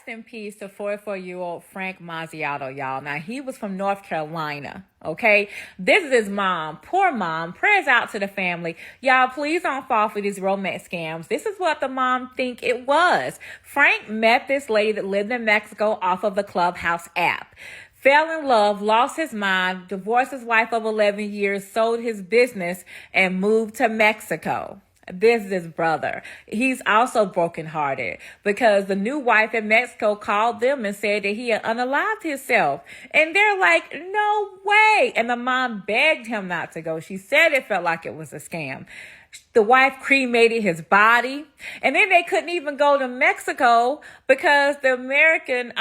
Rest in peace to 44-year-old Frank Mazziotti, y'all. Now, he was from North Carolina, okay? This is his mom. Poor mom. Prayers out to the family. Y'all, please don't fall for these romance scams. This is what the mom think it was. Frank met this lady that lived in Mexico off of the Clubhouse app. Fell in love, lost his mind, divorced his wife of 11 years, sold his business, and moved to Mexico. This is his brother. He's also brokenhearted because the new wife in Mexico called them and said that he had unalived himself. And they're like, no way. And the mom begged him not to go. She said it felt like it was a scam. The wife cremated his body. And then they couldn't even go to Mexico because the American,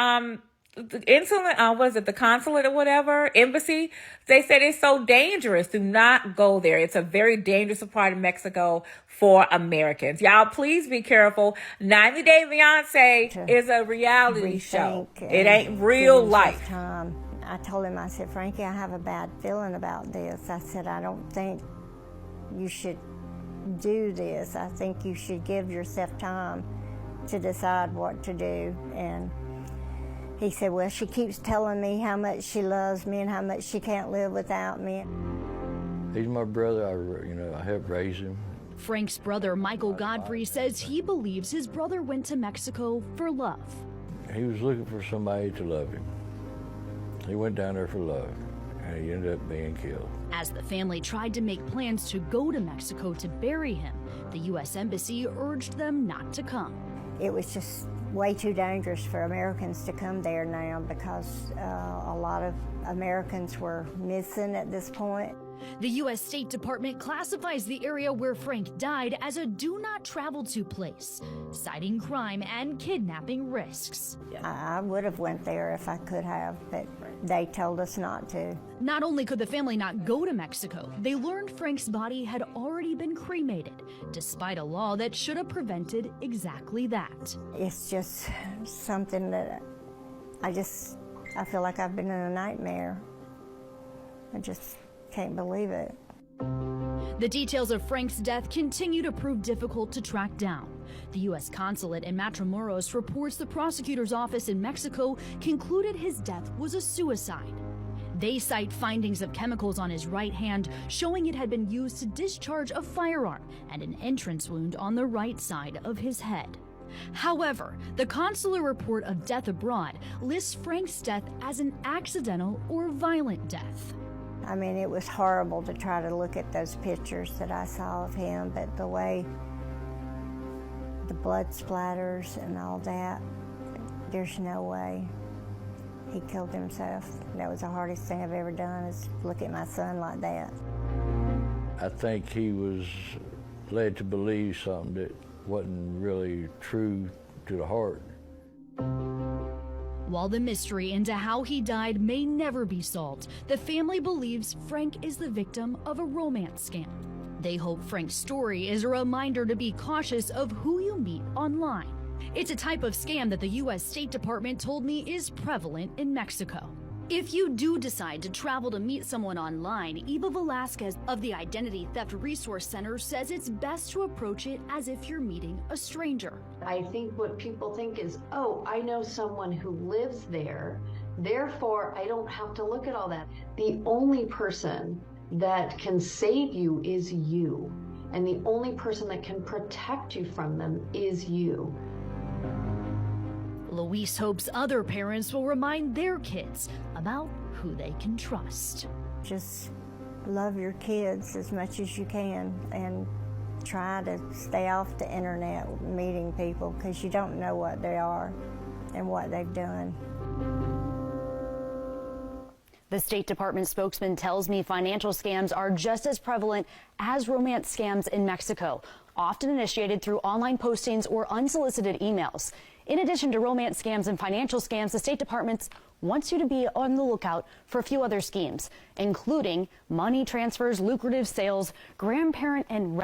the consulate or whatever, embassy, they said it's so dangerous. Do not go there. It's a very dangerous part of Mexico for Americans. Y'all, please be careful. 90 Day Fiancé is a reality show. It ain't real life. I told him, I said, Frankie, I have a bad feeling about this. I said, I don't think you should do this. I think you should give yourself time to decide what to do. And he said, well, she keeps telling me how much she loves me and how much she can't live without me. He's my brother. I helped raise him. Frank's brother, Michael Godfrey, says he believes his brother went to Mexico for love. He was looking for somebody to love him. He went down there for love, and he ended up being killed. As the family tried to make plans to go to Mexico to bury him, the U.S. Embassy urged them not to come. It was just way too dangerous for Americans to come there now because a lot of Americans were missing at this point. The U.S. State Department classifies the area where Frank died as a do-not-travel-to place, citing crime and kidnapping risks. I would have went there if I could have, but they told us not to. Not only could the family not go to Mexico, they learned Frank's body had already been cremated, despite a law that should have prevented exactly that. It's just something that I feel like I've been in a nightmare. I just can't believe it. The details of Frank's death continue to prove difficult to track down. The U.S. consulate in Matamoros reports the prosecutor's office in Mexico concluded his death was a suicide. They cite findings of chemicals on his right hand showing it had been used to discharge a firearm and an entrance wound on the right side of his head. However, the consular report of death abroad lists Frank's death as an accidental or violent death. I mean, it was horrible to try to look at those pictures that I saw of him, but the way the blood splatters and all that, there's no way he killed himself. That was the hardest thing I've ever done, is look at my son like that. I think he was led to believe something that wasn't really true to the heart. While the mystery into how he died may never be solved, the family believes Frank is the victim of a romance scam. They hope Frank's story is a reminder to be cautious of who you meet online. It's a type of scam that the U.S. State Department told me is prevalent in Mexico. If you do decide to travel to meet someone online, Eva Velasquez of the Identity Theft Resource Center says it's best to approach it as if you're meeting a stranger. I think what people think is, oh, I know someone who lives there, therefore I don't have to look at all that. The only person that can save you is you, and the only person that can protect you from them is you. Louise hopes other parents will remind their kids about who they can trust. Just love your kids as much as you can and try to stay off the internet meeting people, because you don't know what they are and what they've done. The State Department spokesman tells me financial scams are just as prevalent as romance scams in Mexico, often initiated through online postings or unsolicited emails. In addition to romance scams and financial scams, the State Department wants you to be on the lookout for a few other schemes, including money transfers, lucrative sales, grandparent and